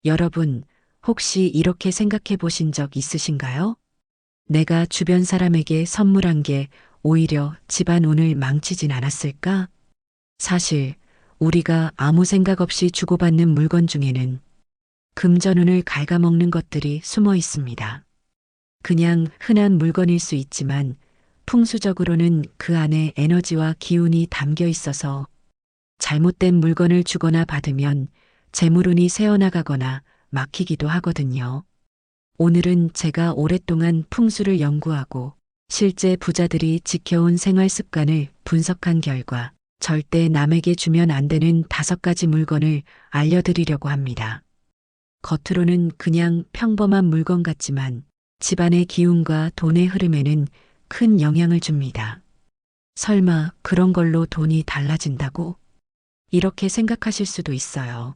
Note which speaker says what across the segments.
Speaker 1: 여러분, 혹시 이렇게 생각해 보신 적 있으신가요? 내가 주변 사람에게 선물한 게 오히려 집안 운을 망치진 않았을까? 사실, 우리가 아무 생각 없이 주고받는 물건 중에는 금전운을 갉아먹는 것들이 숨어 있습니다. 그냥 흔한 물건일 수 있지만 풍수적으로는 그 안에 에너지와 기운이 담겨 있어서 잘못된 물건을 주거나 받으면 재물운이 새어나가거나 막히기도 하거든요. 오늘은 제가 오랫동안 풍수를 연구하고 실제 부자들이 지켜온 생활 습관을 분석한 결과 절대 남에게 주면 안 되는 5가지 물건을 알려드리려고 합니다. 겉으로는 그냥 평범한 물건 같지만 집안의 기운과 돈의 흐름에는 큰 영향을 줍니다. 설마 그런 걸로 돈이 달라진다고? 이렇게 생각하실 수도 있어요.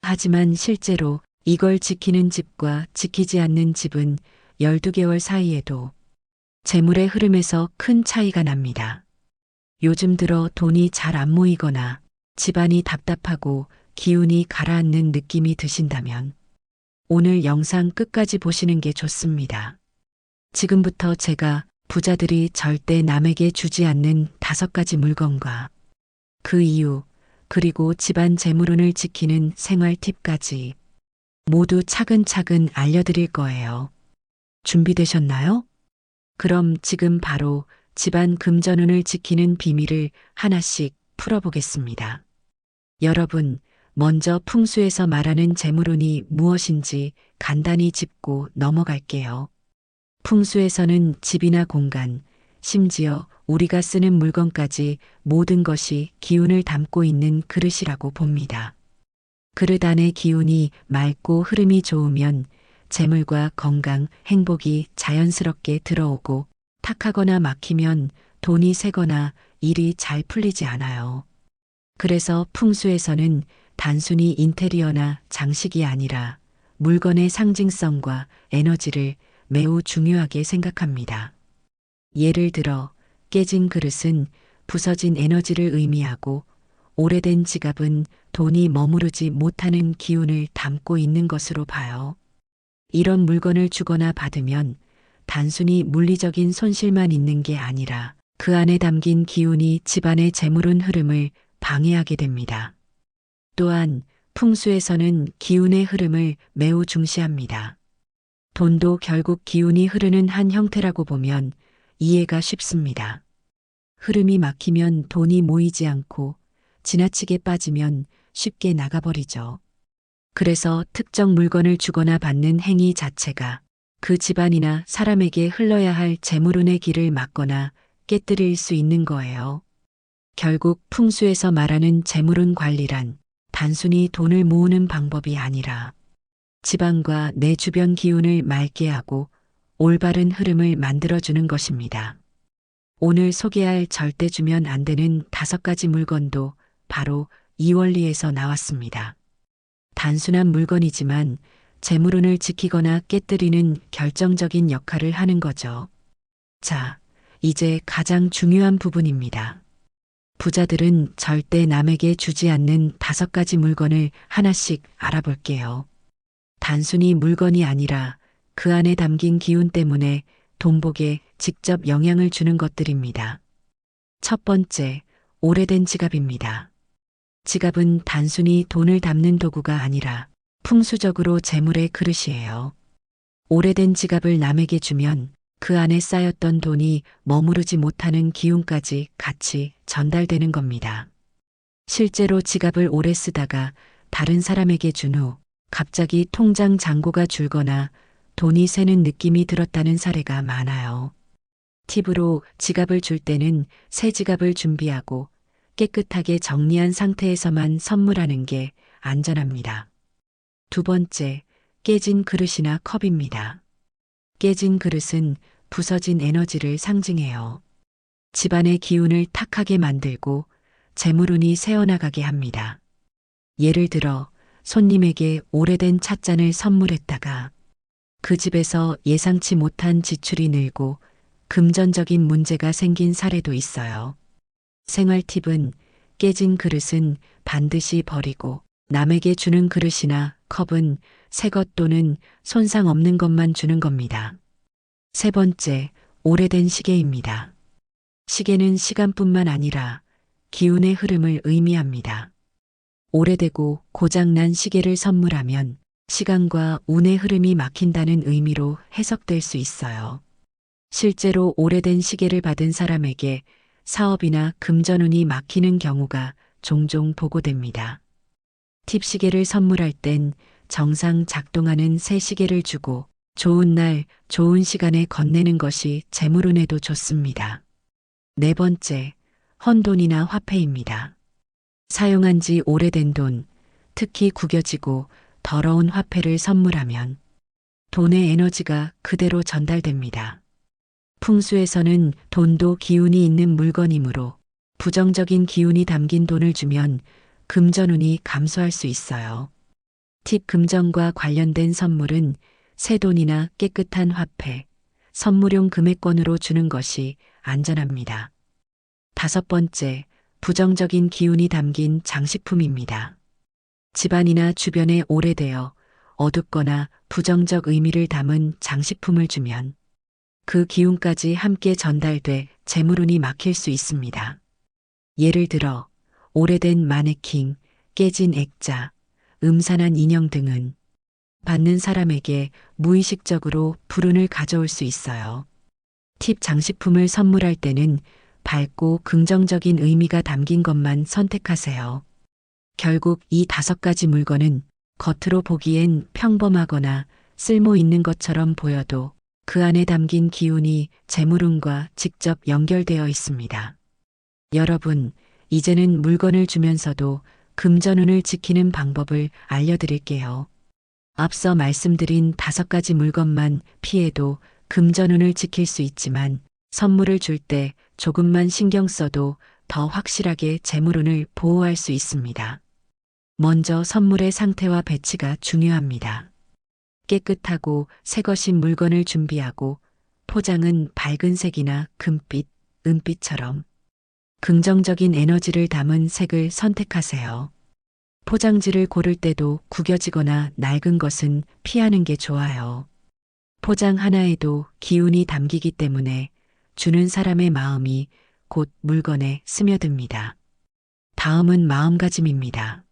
Speaker 1: 하지만 실제로 이걸 지키는 집과 지키지 않는 집은 12개월 사이에도 재물의 흐름에서 큰 차이가 납니다. 요즘 들어 돈이 잘 안 모이거나 집안이 답답하고 기운이 가라앉는 느낌이 드신다면 오늘 영상 끝까지 보시는 게 좋습니다. 지금부터 제가 부자들이 절대 남에게 주지 않는 5가지 물건과 그 이유, 그리고 집안 재물운을 지키는 생활 팁까지 모두 차근차근 알려드릴 거예요. 준비되셨나요? 그럼 지금 바로 집안 금전운을 지키는 비밀을 하나씩 풀어보겠습니다. 여러분, 먼저 풍수에서 말하는 재물운이 무엇인지 간단히 짚고 넘어갈게요. 풍수에서는 집이나 공간, 심지어 우리가 쓰는 물건까지 모든 것이 기운을 담고 있는 그릇이라고 봅니다. 그릇 안의 기운이 맑고 흐름이 좋으면 재물과 건강, 행복이 자연스럽게 들어오고 탁하거나 막히면 돈이 새거나 일이 잘 풀리지 않아요. 그래서 풍수에서는 단순히 인테리어나 장식이 아니라 물건의 상징성과 에너지를 매우 중요하게 생각합니다. 예를 들어 깨진 그릇은 부서진 에너지를 의미하고 오래된 지갑은 돈이 머무르지 못하는 기운을 담고 있는 것으로 봐요. 이런 물건을 주거나 받으면 단순히 물리적인 손실만 있는 게 아니라 그 안에 담긴 기운이 집안의 재물운 흐름을 방해하게 됩니다. 또한 풍수에서는 기운의 흐름을 매우 중시합니다. 돈도 결국 기운이 흐르는 한 형태라고 보면 이해가 쉽습니다. 흐름이 막히면 돈이 모이지 않고 지나치게 빠지면 쉽게 나가버리죠. 그래서 특정 물건을 주거나 받는 행위 자체가 그 집안이나 사람에게 흘러야 할 재물운의 길을 막거나 깨뜨릴 수 있는 거예요. 결국 풍수에서 말하는 재물운 관리란 단순히 돈을 모으는 방법이 아니라 집안과 내 주변 기운을 맑게 하고 올바른 흐름을 만들어주는 것입니다. 오늘 소개할 절대 주면 안 되는 5가지 물건도 바로 이 원리에서 나왔습니다. 단순한 물건이지만 재물운을 지키거나 깨뜨리는 결정적인 역할을 하는 거죠. 자, 이제 가장 중요한 부분입니다. 부자들은 절대 남에게 주지 않는 5가지 물건을 하나씩 알아볼게요. 단순히 물건이 아니라 그 안에 담긴 기운 때문에 돈복에 직접 영향을 주는 것들입니다. 첫 번째, 오래된 지갑입니다. 지갑은 단순히 돈을 담는 도구가 아니라 풍수적으로 재물의 그릇이에요. 오래된 지갑을 남에게 주면 그 안에 쌓였던 돈이 머무르지 못하는 기운까지 같이 전달되는 겁니다. 실제로 지갑을 오래 쓰다가 다른 사람에게 준 후 갑자기 통장 잔고가 줄거나 돈이 새는 느낌이 들었다는 사례가 많아요. 팁으로 지갑을 줄 때는 새 지갑을 준비하고 깨끗하게 정리한 상태에서만 선물하는 게 안전합니다. 두 번째, 깨진 그릇이나 컵입니다. 깨진 그릇은 부서진 에너지를 상징해요. 집안의 기운을 탁하게 만들고 재물운이 새어나가게 합니다. 예를 들어 손님에게 오래된 찻잔을 선물했다가 그 집에서 예상치 못한 지출이 늘고 금전적인 문제가 생긴 사례도 있어요. 생활 팁은 깨진 그릇은 반드시 버리고 남에게 주는 그릇이나 컵은 새 것 또는 손상 없는 것만 주는 겁니다. 세 번째, 오래된 시계입니다. 시계는 시간뿐만 아니라 기운의 흐름을 의미합니다. 오래되고 고장난 시계를 선물하면 시간과 운의 흐름이 막힌다는 의미로 해석될 수 있어요. 실제로 오래된 시계를 받은 사람에게 사업이나 금전운이 막히는 경우가 종종 보고됩니다. 팁 시계를 선물할 땐 정상 작동하는 새 시계를 주고 좋은 날, 좋은 시간에 건네는 것이 재물운에도 좋습니다. 네 번째, 헌돈이나 화폐입니다. 사용한 지 오래된 돈, 특히 구겨지고 더러운 화폐를 선물하면 돈의 에너지가 그대로 전달됩니다. 풍수에서는 돈도 기운이 있는 물건이므로 부정적인 기운이 담긴 돈을 주면 금전운이 감소할 수 있어요. 팁 금전과 관련된 선물은 새 돈이나 깨끗한 화폐, 선물용 금액권으로 주는 것이 안전합니다. 다섯 번째, 부정적인 기운이 담긴 장식품입니다. 집안이나 주변에 오래되어 어둡거나 부정적 의미를 담은 장식품을 주면 그 기운까지 함께 전달돼 재물운이 막힐 수 있습니다. 예를 들어 오래된 마네킹, 깨진 액자, 음산한 인형 등은 받는 사람에게 무의식적으로 불운을 가져올 수 있어요. 팁 장식품을 선물할 때는 밝고 긍정적인 의미가 담긴 것만 선택하세요. 결국 이 5가지 물건은 겉으로 보기엔 평범하거나 쓸모 있는 것처럼 보여도 그 안에 담긴 기운이 재물운과 직접 연결되어 있습니다. 여러분, 이제는 물건을 주면서도 금전운을 지키는 방법을 알려드릴게요. 앞서 말씀드린 5가지 물건만 피해도 금전운을 지킬 수 있지만 선물을 줄 때 조금만 신경 써도 더 확실하게 재물운을 보호할 수 있습니다. 먼저 선물의 상태와 배치가 중요합니다. 깨끗하고 새것인 물건을 준비하고 포장은 밝은 색이나 금빛, 은빛처럼 긍정적인 에너지를 담은 색을 선택하세요. 포장지를 고를 때도 구겨지거나 낡은 것은 피하는 게 좋아요. 포장 하나에도 기운이 담기기 때문에 주는 사람의 마음이 곧 물건에 스며듭니다. 다음은 마음가짐입니다.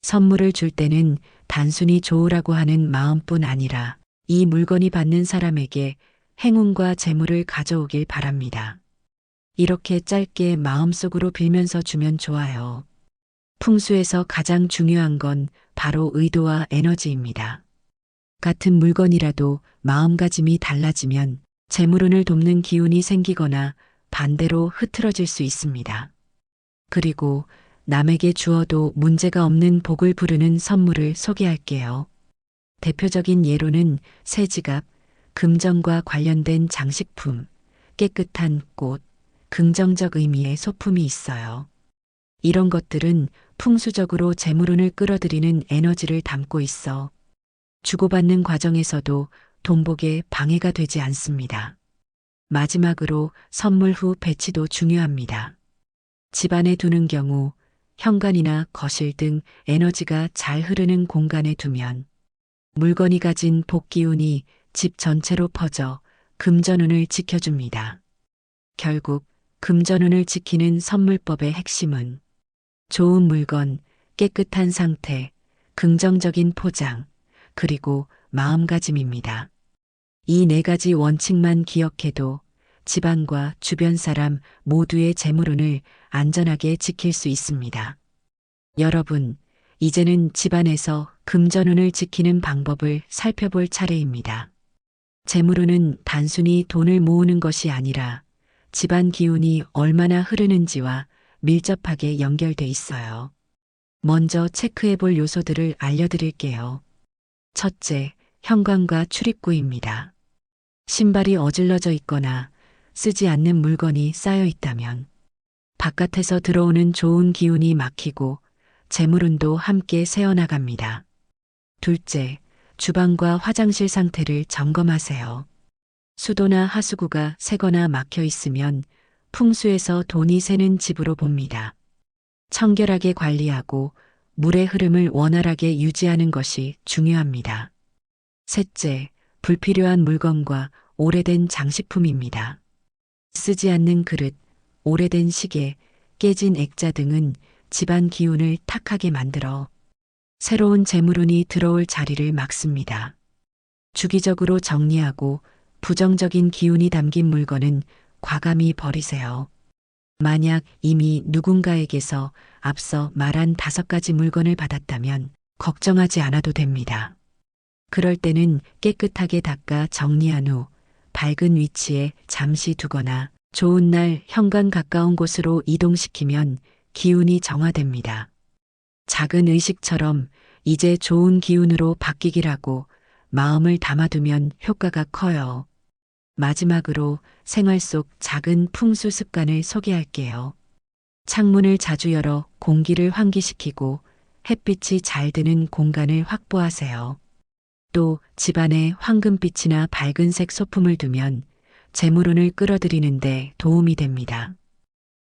Speaker 1: 선물을 줄 때는 단순히 좋으라고 하는 마음뿐 아니라 이 물건이 받는 사람에게 행운과 재물을 가져오길 바랍니다. 이렇게 짧게 마음속으로 빌면서 주면 좋아요. 풍수에서 가장 중요한 건 바로 의도와 에너지입니다. 같은 물건이라도 마음가짐이 달라지면 재물운을 돕는 기운이 생기거나 반대로 흐트러질 수 있습니다. 그리고 남에게 주어도 문제가 없는 복을 부르는 선물을 소개할게요. 대표적인 예로는 새 지갑, 금전과 관련된 장식품, 깨끗한 꽃, 긍정적 의미의 소품이 있어요. 이런 것들은 풍수적으로 재물운을 끌어들이는 에너지를 담고 있어 주고받는 과정에서도 돈복에 방해가 되지 않습니다. 마지막으로 선물 후 배치도 중요합니다. 집안에 두는 경우 현관이나 거실 등 에너지가 잘 흐르는 공간에 두면 물건이 가진 복기운이 집 전체로 퍼져 금전운을 지켜줍니다. 결국 금전운을 지키는 선물법의 핵심은 좋은 물건, 깨끗한 상태, 긍정적인 포장, 그리고 마음가짐입니다. 이 4가지 원칙만 기억해도 집안과 주변 사람 모두의 재물운을 안전하게 지킬 수 있습니다. 여러분, 이제는 집안에서 금전운을 지키는 방법을 살펴볼 차례입니다. 재물운은 단순히 돈을 모으는 것이 아니라 집안 기운이 얼마나 흐르는지와 밀접하게 연결돼 있어요. 먼저 체크해 볼 요소들을 알려드릴게요. 첫째, 현관과 출입구입니다. 신발이 어질러져 있거나 쓰지 않는 물건이 쌓여 있다면 바깥에서 들어오는 좋은 기운이 막히고 재물운도 함께 새어나갑니다. 둘째, 주방과 화장실 상태를 점검하세요. 수도나 하수구가 새거나 막혀 있으면 풍수에서 돈이 새는 집으로 봅니다. 청결하게 관리하고 물의 흐름을 원활하게 유지하는 것이 중요합니다. 셋째, 불필요한 물건과 오래된 장식품입니다. 쓰지 않는 그릇, 오래된 시계, 깨진 액자 등은 집안 기운을 탁하게 만들어 새로운 재물운이 들어올 자리를 막습니다. 주기적으로 정리하고 부정적인 기운이 담긴 물건은 과감히 버리세요. 만약 이미 누군가에게서 앞서 말한 5가지 물건을 받았다면 걱정하지 않아도 됩니다. 그럴 때는 깨끗하게 닦아 정리한 후 밝은 위치에 잠시 두거나 좋은 날 현관 가까운 곳으로 이동시키면 기운이 정화됩니다. 작은 의식처럼 이제 좋은 기운으로 바뀌기라고 마음을 담아두면 효과가 커요. 마지막으로 생활 속 작은 풍수 습관을 소개할게요. 창문을 자주 열어 공기를 환기시키고 햇빛이 잘 드는 공간을 확보하세요. 또 집안에 황금빛이나 밝은색 소품을 두면 재물운을 끌어들이는데 도움이 됩니다.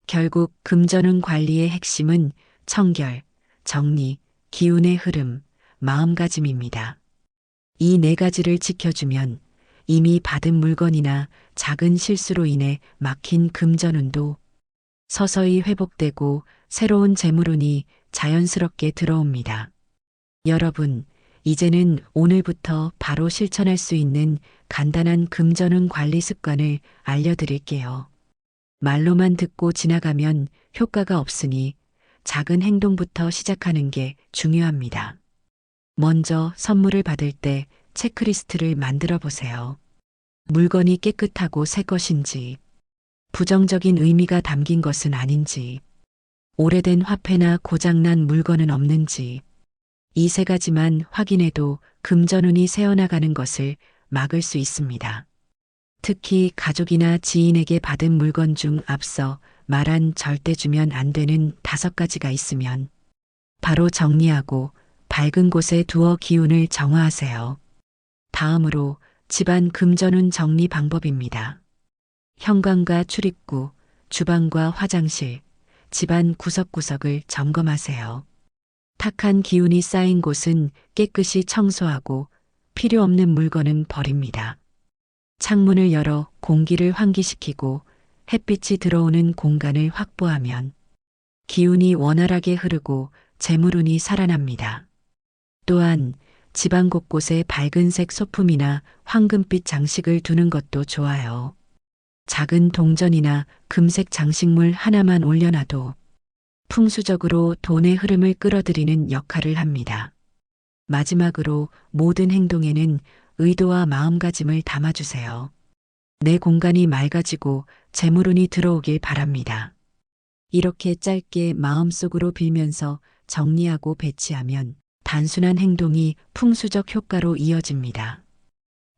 Speaker 1: 결국 금전운 관리의 핵심은 청결, 정리, 기운의 흐름, 마음가짐입니다. 이 4가지를 지켜주면 이미 받은 물건이나 작은 실수로 인해 막힌 금전운도 서서히 회복되고 새로운 재물운이 자연스럽게 들어옵니다. 여러분, 이제는 오늘부터 바로 실천할 수 있는 간단한 금전운 관리 습관을 알려드릴게요. 말로만 듣고 지나가면 효과가 없으니 작은 행동부터 시작하는 게 중요합니다. 먼저 선물을 받을 때 체크리스트를 만들어 보세요. 물건이 깨끗하고 새 것인지, 부정적인 의미가 담긴 것은 아닌지, 오래된 화폐나 고장난 물건은 없는지, 이 3가지만 확인해도 금전운이 새어나가는 것을 막을 수 있습니다. 특히 가족이나 지인에게 받은 물건 중 앞서 말한 절대 주면 안 되는 5가지가 있으면 바로 정리하고 밝은 곳에 두어 기운을 정화하세요. 다음으로 집안 금전운 정리 방법입니다. 현관과 출입구, 주방과 화장실, 집안 구석구석을 점검하세요. 탁한 기운이 쌓인 곳은 깨끗이 청소하고 필요 없는 물건은 버립니다. 창문을 열어 공기를 환기시키고 햇빛이 들어오는 공간을 확보하면 기운이 원활하게 흐르고 재물운이 살아납니다. 또한 집안 곳곳에 밝은색 소품이나 황금빛 장식을 두는 것도 좋아요. 작은 동전이나 금색 장식물 하나만 올려놔도 풍수적으로 돈의 흐름을 끌어들이는 역할을 합니다. 마지막으로 모든 행동에는 의도와 마음가짐을 담아주세요. 내 공간이 맑아지고 재물운이 들어오길 바랍니다. 이렇게 짧게 마음속으로 빌면서 정리하고 배치하면 단순한 행동이 풍수적 효과로 이어집니다.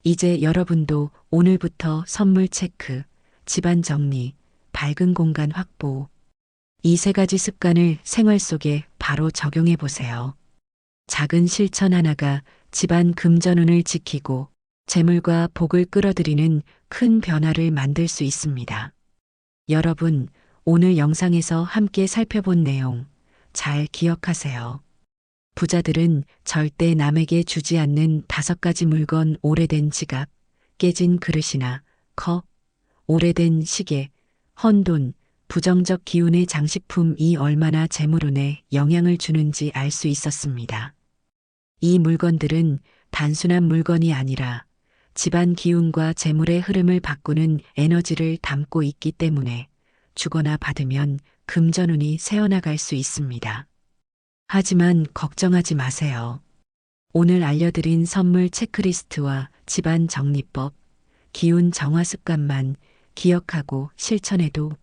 Speaker 1: 이제 여러분도 오늘부터 선물 체크, 집안 정리, 밝은 공간 확보, 이 3가지 습관을 생활 속에 바로 적용해 보세요. 작은 실천 하나가 집안 금전운을 지키고 재물과 복을 끌어들이는 큰 변화를 만들 수 있습니다. 여러분, 오늘 영상에서 함께 살펴본 내용 잘 기억하세요. 부자들은 절대 남에게 주지 않는 5가지 물건, 오래된 지갑, 깨진 그릇이나 컵, 오래된 시계, 헌돈, 부정적 기운의 장식품이 얼마나 재물운에 영향을 주는지 알 수 있었습니다. 이 물건들은 단순한 물건이 아니라 집안 기운과 재물의 흐름을 바꾸는 에너지를 담고 있기 때문에 주거나 받으면 금전운이 새어나갈 수 있습니다. 하지만 걱정하지 마세요. 오늘 알려드린 선물 체크리스트와 집안 정리법, 기운 정화 습관만 기억하고 실천해도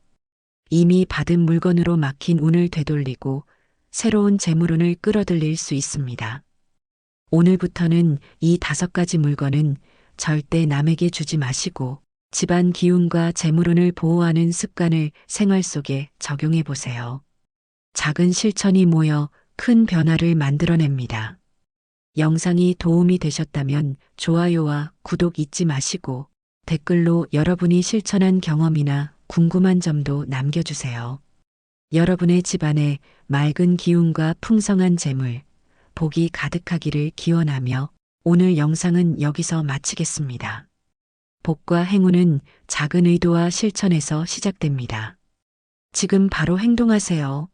Speaker 1: 이미 받은 물건으로 막힌 운을 되돌리고 새로운 재물운을 끌어들일 수 있습니다. 오늘부터는 이 5가지 물건은 절대 남에게 주지 마시고 집안 기운과 재물운을 보호하는 습관을 생활 속에 적용해 보세요. 작은 실천이 모여 큰 변화를 만들어냅니다. 영상이 도움이 되셨다면 좋아요와 구독 잊지 마시고 댓글로 여러분이 실천한 경험이나 궁금한 점도 남겨주세요. 여러분의 집안에 맑은 기운과 풍성한 재물, 복이 가득하기를 기원하며 오늘 영상은 여기서 마치겠습니다. 복과 행운은 작은 의도와 실천에서 시작됩니다. 지금 바로 행동하세요.